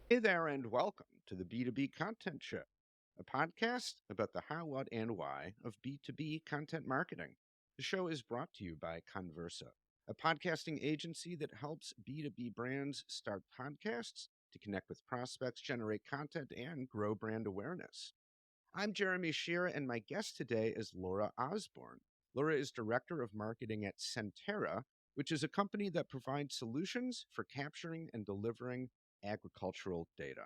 Hey there, and welcome to the B2B Content Show, a podcast about the how, what, and why of B2B content marketing. The show is brought to you by Connversa, a podcasting agency that helps B2B brands start podcasts to connect with prospects, generate content, and grow brand awareness. I'm Jeremy Shearer, and my guest today is Lora Osborn. Lora is Director of Marketing at Sentera, which is a company that provides solutions for capturing and delivering agricultural data.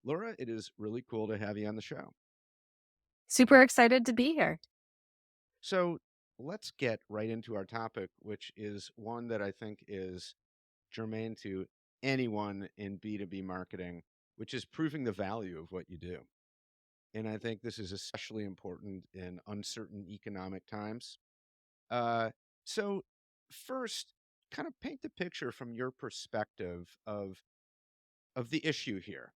Laura, it is really cool to have you on the show. Super excited to be here. So let's get right into our topic, which is one that I think is germane to anyone in B2B marketing, which is proving the value of what you do. And I think this is especially important in uncertain economic times. Uh, so, first, kind of paint the picture from your perspective of the issue here.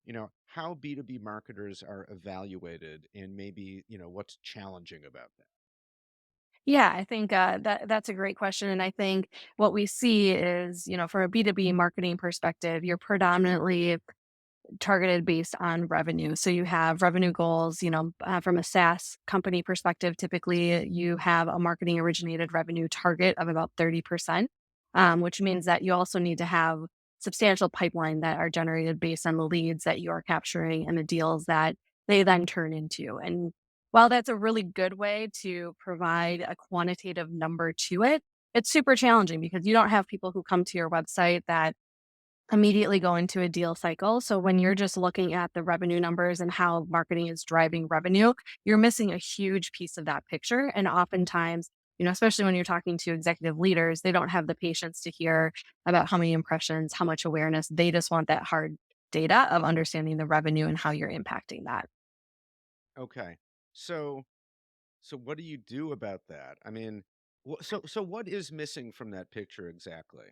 How B2B marketers are evaluated, and maybe what's challenging about that. Yeah, I think that's a great question, and I think what we see is, from a B2B marketing perspective, you're predominantly targeted based on revenue. So you have revenue goals. From a SaaS company perspective, typically you have a marketing originated revenue target of about 30%, which means that you also need to have substantial pipeline that are generated based on the leads that you are capturing and the deals that they then turn into. And while that's a really good way to provide a quantitative number to it, it's super challenging because you don't have people who come to your website that immediately go into a deal cycle. So when you're just looking at the revenue numbers and how marketing is driving revenue, you're missing a huge piece of that picture. And oftentimes, especially when you're talking to executive leaders, they don't have the patience to hear about how many impressions, how much awareness. They just want that hard data of understanding the revenue and how you're impacting that. Okay, so what do you do about that? I mean, so what is missing from that picture exactly?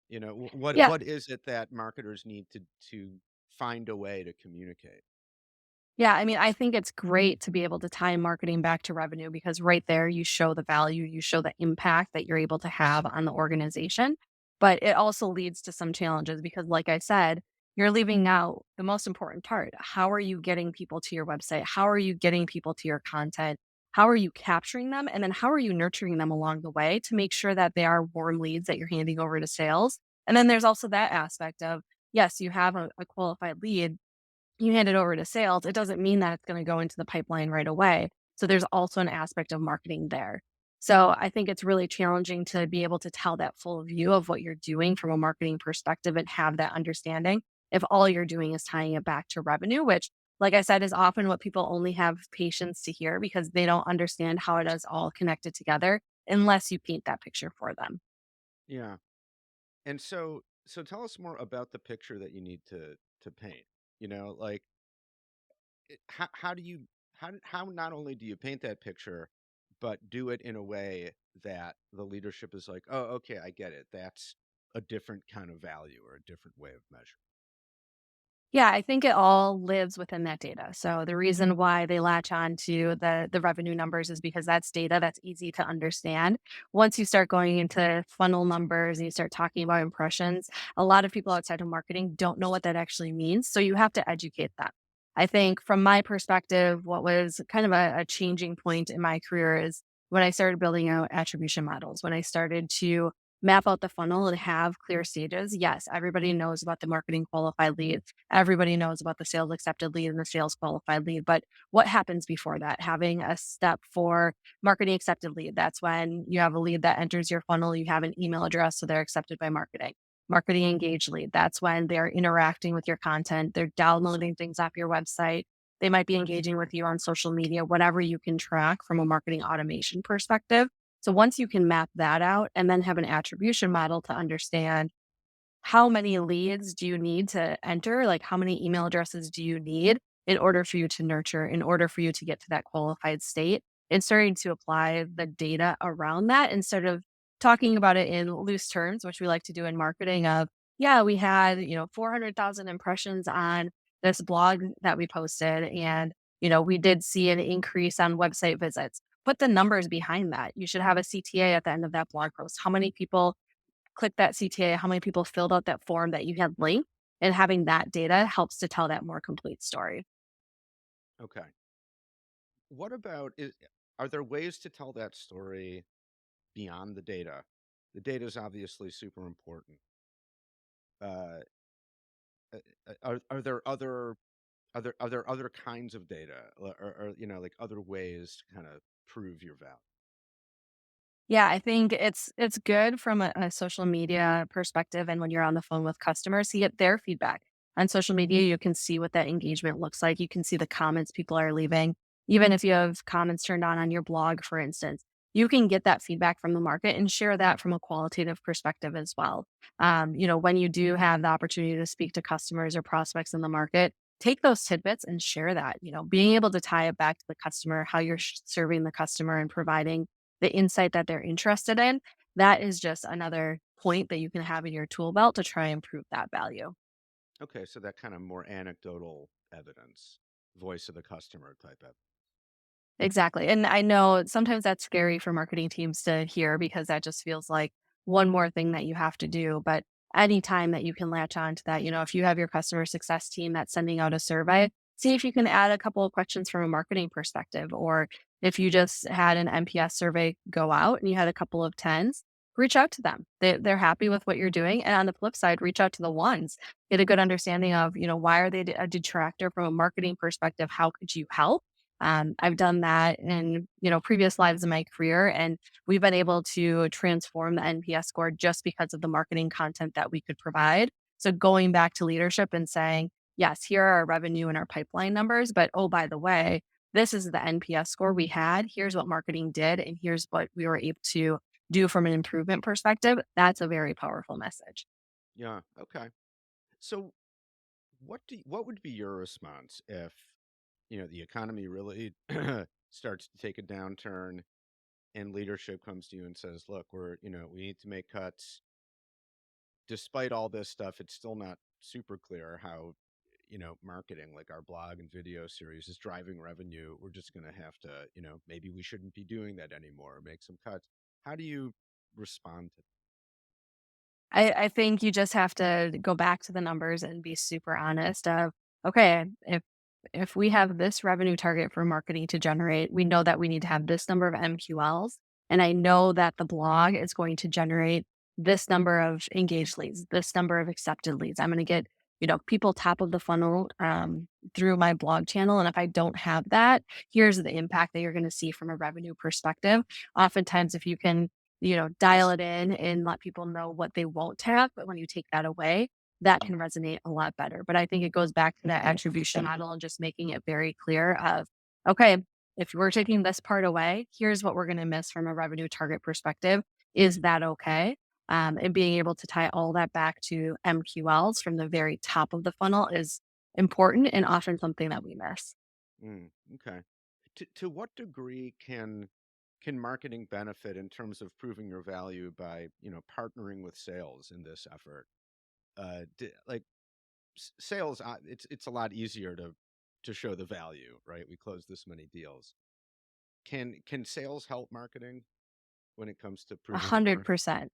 Yeah. What is it that marketers need to find a way to communicate? Yeah, I mean, I think it's great to be able to tie marketing back to revenue because right there you show the value, you show the impact that you're able to have on the organization. But it also leads to some challenges because, like I said, you're leaving out the most important part. How are you getting people to your website? How are you getting people to your content? How are you capturing them? And then how are you nurturing them along the way to make sure that they are warm leads that you're handing over to sales? And then there's also that aspect of, yes, you have a qualified lead, you hand it over to sales, it doesn't mean that it's going to go into the pipeline right away. So there's also an aspect of marketing there. So I think it's really challenging to be able to tell that full view of what you're doing from a marketing perspective and have that understanding if all you're doing is tying it back to revenue, which, like I said, is often what people only have patience to hear because they don't understand how it is all connected together unless you paint that picture for them. Yeah. And so tell us more about the picture that you need to paint. Like how do you how not only do you paint that picture, but do it in a way that the leadership is like, oh, okay, I get it. That's a different kind of value or a different way of measure. Yeah, I think it all lives within that data. So the reason why they latch on to the revenue numbers is because that's data that's easy to understand. Once you start going into funnel numbers and you start talking about impressions, a lot of people outside of marketing don't know what that actually means. So you have to educate them. I think from my perspective, what was kind of a changing point in my career is when I started building out attribution models, when I started to map out the funnel and have clear stages. Yes, everybody knows about the marketing qualified lead. Everybody knows about the sales accepted lead and the sales qualified lead, but what happens before that? Having a step for marketing accepted lead. That's when you have a lead that enters your funnel, you have an email address, so they're accepted by marketing. Marketing engaged lead. That's when they're interacting with your content, they're downloading things off your website. They might be engaging with you on social media, whatever you can track from a marketing automation perspective. So once you can map that out and then have an attribution model to understand how many leads do you need to enter? Like, how many email addresses do you need in order for you to nurture, in order for you to get to that qualified state? And starting to apply the data around that instead of talking about it in loose terms, which we like to do in marketing of, yeah, we had, 400,000 impressions on this blog that we posted. And, we did see an increase on website visits. Put the numbers behind that. You should have a CTA at the end of that blog post. How many people clicked that CTA, how many people filled out that form that you had linked, And having that data helps to tell that more complete story. Okay. What about are there ways to tell that story beyond the data? The data is obviously super important. Uh, are there other kinds of data, or like other ways to kind of prove your value? Yeah, I think it's good from a social media perspective, and when you're on the phone with customers, to get their feedback. On social media, you can see what that engagement looks like. You can see the comments people are leaving. Even if you have comments turned on your blog, for instance, you can get that feedback from the market and share that from a qualitative perspective as well. When you do have the opportunity to speak to customers or prospects in the market, take those tidbits and share that. Being able to tie it back to the customer, how you're serving the customer and providing the insight that they're interested in, that is just another point that you can have in your tool belt to try and prove that value. Okay, so that kind of more anecdotal evidence, voice of the customer type of. Exactly. And I know sometimes that's scary for marketing teams to hear because that just feels like one more thing that you have to do. But anytime that you can latch on to that, if you have your customer success team that's sending out a survey, see if you can add a couple of questions from a marketing perspective. Or if you just had an NPS survey go out and you had a couple of tens, reach out to them. They're happy with what you're doing. And on the flip side, reach out to the ones, get a good understanding of, why are they a detractor from a marketing perspective? How could you help? I've done that in, previous lives in my career, and we've been able to transform the NPS score just because of the marketing content that we could provide. So going back to leadership and saying, yes, here are our revenue and our pipeline numbers, but oh, by the way, this is the NPS score we had. Here's what marketing did, and here's what we were able to do from an improvement perspective. That's a very powerful message. Yeah. Okay. So what would be your response if the economy really starts to take a downturn and leadership comes to you and says, look, we need to make cuts. Despite all this stuff, it's still not super clear how marketing, like our blog and video series, is driving revenue. We're just going to have to, maybe we shouldn't be doing that anymore, make some cuts. How do you respond to I think you just have to go back to the numbers and be super honest of, okay, if we have this revenue target for marketing to generate, we know that we need to have this number of MQLs. And I know that the blog is going to generate this number of engaged leads, this number of accepted leads. I'm going to get, people top of the funnel through my blog channel. And if I don't have that, here's the impact that you're going to see from a revenue perspective. Oftentimes, if you can dial it in and let people know what they won't have. But when you take that away, that can resonate a lot better. But I think it goes back to that attribution model and just making it very clear of, okay, if we're taking this part away, here's what we're going to miss from a revenue target perspective. Is that okay? And being able to tie all that back to MQLs from the very top of the funnel is important and often something that we miss. Okay. To what degree can marketing benefit in terms of proving your value by partnering with sales in this effort? Like sales, it's a lot easier to show the value, right? We close this many deals. Can sales help marketing when it comes to A proving your hundred worth? percent.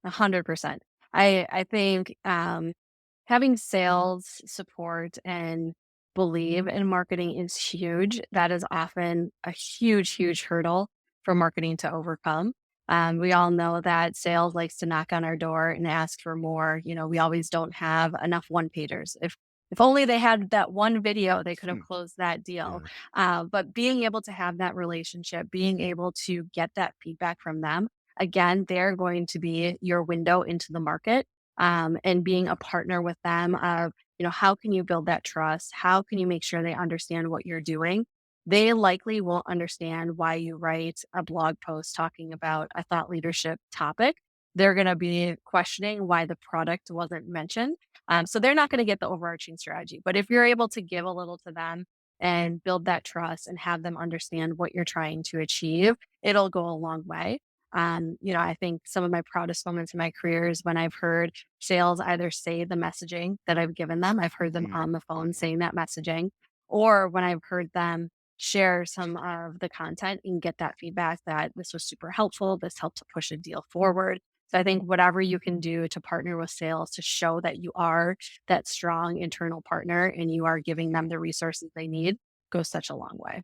100%. I think, having sales support and believe in marketing is huge. That is often a huge, huge hurdle for marketing to overcome. We all know that sales likes to knock on our door and ask for more. We always don't have enough one pagers. If only they had that one video, they could have Hmm. closed that deal. Yeah. But being able to have that relationship, being able to get that feedback from them, again, they're going to be your window into the market, and being a partner with them of, how can you build that trust? How can you make sure they understand what you're doing? They likely won't understand why you write a blog post talking about a thought leadership topic. They're going to be questioning why the product wasn't mentioned. So they're not going to get the overarching strategy. But if you're able to give a little to them and build that trust and have them understand what you're trying to achieve, it'll go a long way. I think some of my proudest moments in my career is when I've heard sales either say the messaging that I've given them, I've heard them Mm, on the phone mhm. saying that messaging, or when I've heard them share some of the content and get that feedback that this was super helpful, this helped to push a deal forward. So I think whatever you can do to partner with sales to show that you are that strong internal partner and you are giving them the resources they need goes such a long way.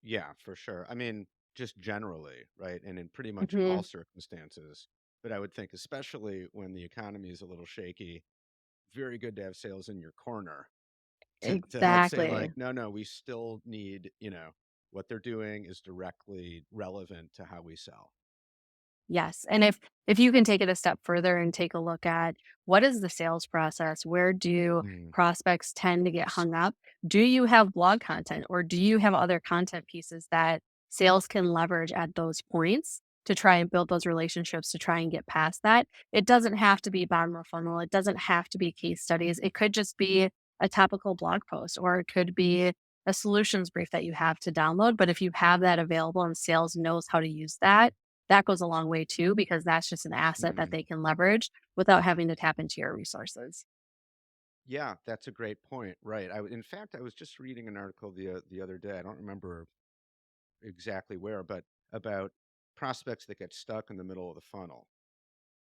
Yeah, for sure. I mean, just generally, right? And in pretty much all Mhm. circumstances. But I would think, especially when the economy is a little shaky, very good to have sales in your corner to help say, like, Exactly. no, no, we still need, what they're doing is directly relevant to how we sell. Yes, and if you can take it a step further and take a look at what is the sales process? Where do Mm, prospects tend to get hung up? Do you have blog content or do you have other content pieces that sales can leverage at those points to try and build those relationships to try and get past that? It doesn't have to be bottom of funnel. It doesn't have to be case studies. It could just be a topical blog post or it could be a solutions brief that you have to download. But if you have that available and sales knows how to use that, that goes a long way too, because that's just an asset that mm. they can leverage without having to tap into your resources. Yeah, that's a great point. Right. In fact, I was just reading an article the other day. I don't remember exactly where, but about prospects that get stuck in the middle of the funnel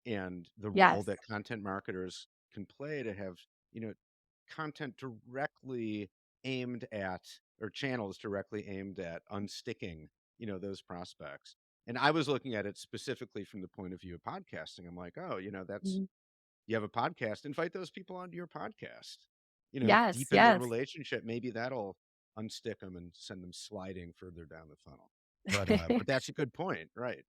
and the role Yes. that content marketers can play to have, you know, content directly aimed at or channels directly aimed at unsticking, those prospects. And I was looking at it specifically from the point of view of podcasting. I'm like, oh, that's Mhm. you have a podcast, invite those people onto your podcast. Yes, Deepen the yes. relationship. Maybe that'll unstick them and send them sliding further down the funnel. But that's a good point, right?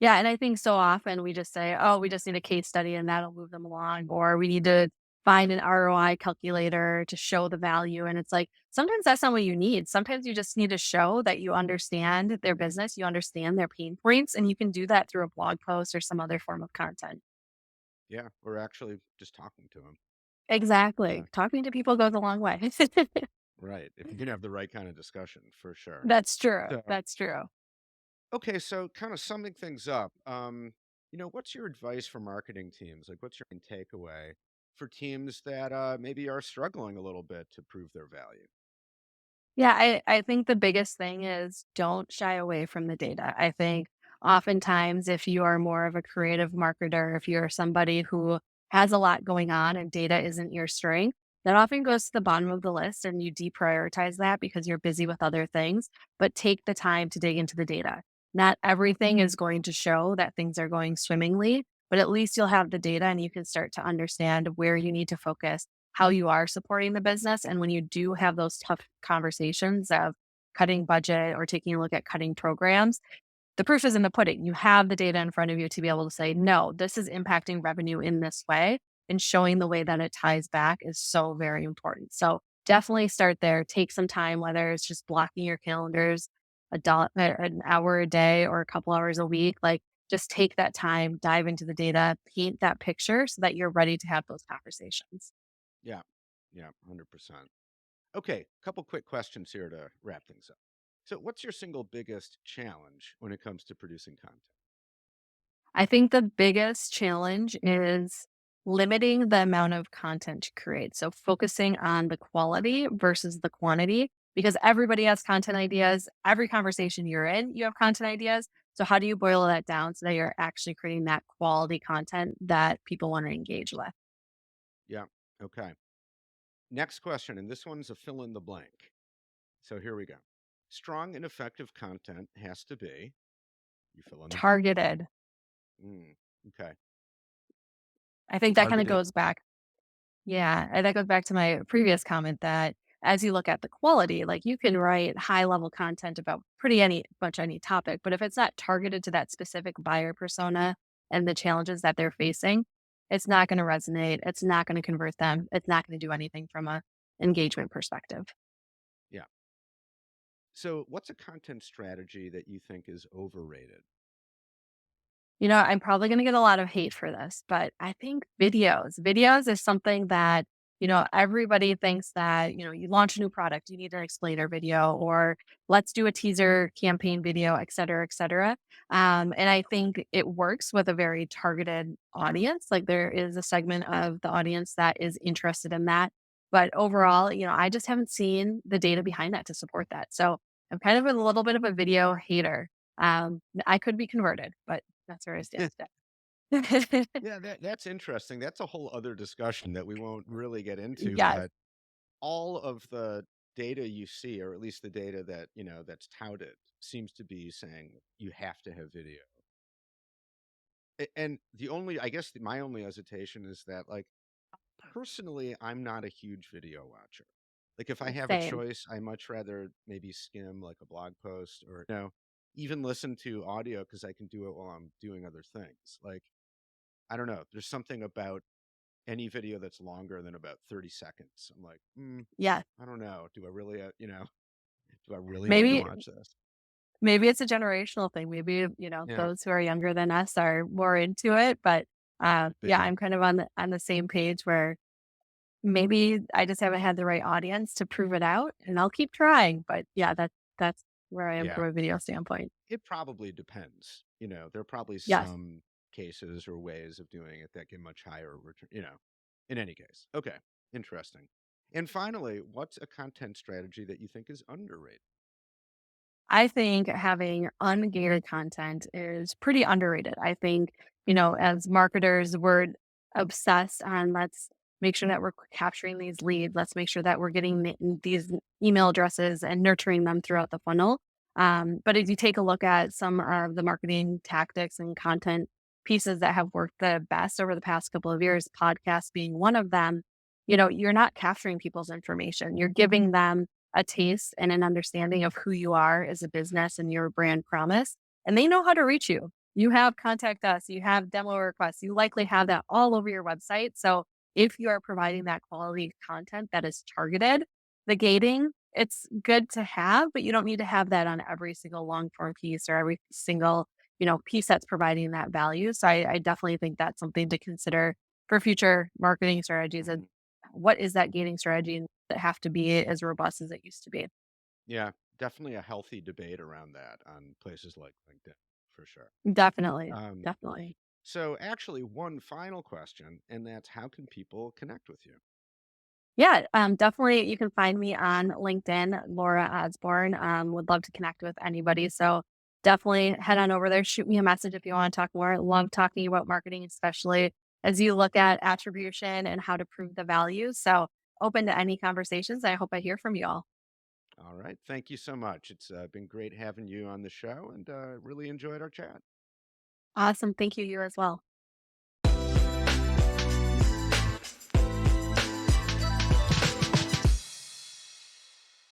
Yeah, and I think so often we just say, "Oh, we just need a case study and that'll move them along," or we need to find an ROI calculator to show the value, and it's like, sometimes that's not what you need. Sometimes you just need to show that you understand their business, you understand their pain points, and you can do that through a blog post or some other form of content. Yeah, we're actually just talking to them. Exactly. Yeah, Talking to people goes a long way. right. If you can have the right kind of discussion, for sure. That's true. So, That's true. okay, so kind of summing things up, what's your advice for marketing teams? Like, what's your main takeaway for teams that maybe are struggling a little bit to prove their value? Yeah, I think the biggest thing is don't shy away from the data. I think oftentimes if you are more of a creative marketer, if you're somebody who has a lot going on and data isn't your strength, that often goes to the bottom of the list and you deprioritize that because you're busy with other things. But take the time to dig into the data. Not everything is going to show that things are going swimmingly, but at least you'll have the data and you can start to understand where you need to focus, how you are supporting the business. And when you do have those tough conversations of cutting budget or taking a look at cutting programs, the proof is in the pudding. You have the data in front of you to be able to say, no, this is impacting revenue in this way. And showing the way that it ties back is so very important. So definitely start there. Take some time, whether it's just blocking your calendars an hour a day or a couple hours a week. Like just take that time, dive into the data, paint that picture so that you're ready to have those conversations. Yeah, yeah, 100%. Okay, couple quick questions here to wrap things up. So, what's your single biggest challenge when it comes to producing content? I think the biggest challenge is limiting the amount of content to create. So focusing on the quality versus the quantity because everybody has content ideas. Every conversation you're in, you have content ideas. So how do you boil that down so that you're actually creating that quality content that people want to engage with? Yeah, okay. Next question, and this one's a fill in the blank. So, here we go. Strong and effective content has to be, you fill in the blank. Targeted. Okay. I think that kind of Targeted. goes back. Yeah, and that goes back to my previous comment that as you look at the quality, like you can write high level content about pretty any much any topic, but if it's not targeted to that specific buyer persona and the challenges that they're facing, it's not going to resonate. It's not going to convert them. It's not going to do anything from a engagement perspective. Yeah. So, what's a content strategy that you think is overrated? You know, I'm probably going to get a lot of hate for this, but I think videos is something that, everybody thinks that, you launch a new product, you need an explainer video or let's do a teaser campaign video, et cetera, et cetera. And I think it works with a very targeted audience. Like there is a segment of the audience that is interested in that. But overall, I just haven't seen the data behind that to support that. So I'm kind of a little bit of a video hater. I could be converted, but That's where I stand today. Yeah, that's interesting. That's a whole other discussion that we won't really get into, Yes, but all of the data you see, or at least the data that, that's touted, seems to be saying you have to have video. And the only, I guess, my only hesitation is that, like, personally, I'm not a huge video watcher. Like, if I have a same. choice, I much rather maybe skim like a blog post, or, even listen to audio because I can do it while I'm doing other things. Like, I don't know. There's something about any video that's longer than about 30 seconds. I'm like, Yeah. I don't know. Do I really, do I really need to Maybe watch this? maybe it's a generational thing. Maybe, Yeah, those who are younger than us are more into it, but, could yeah, be. I'm kind of on the same page where maybe I just haven't had the right audience to prove it out, and I'll keep trying, but yeah, that's where I am Yeah, from a video standpoint. it probably depends. There are probably Yes. some cases or ways of doing it that get much higher return, in any case. Okay, interesting. And finally, what's a content strategy that you think is underrated? I think having ungated content is pretty underrated. I think, as marketers, we're obsessed on let's make sure that we're capturing these leads. Let's make sure that we're getting these email addresses and nurturing them throughout the funnel. But if you take a look at some of the marketing tactics and content pieces that have worked the best over the past couple of years, podcasts being one of them, you're not capturing people's information. You're giving them a taste and an understanding of who you are as a business and your brand promise. And they know how to reach you. You have contact us, you have demo requests, you likely have that all over your website. So if you are providing that quality content that is targeted, the gating, it's good to have, but you don't need to have that on every single long form piece or every single, piece that's providing that value. So I definitely think that's something to consider for future marketing strategies. And Mhm. what is that gating strategy that have to be as robust as it used to be? Yeah, definitely a healthy debate around that on places like LinkedIn, for sure. Definitely, Um, definitely. so, actually, one final question, and that's how can people connect with you? Yeah, definitely you can find me on LinkedIn, Lora Osborn. Would love to connect with anybody. So definitely head on over there, shoot me a message if you want to talk more. Love talking about marketing, especially as you look at attribution and how to prove the value. So open to any conversations. I hope I hear from you all. All right. Thank you so much. It's been great having you on the show, and really enjoyed our chat. Awesome. Thank you. You as well.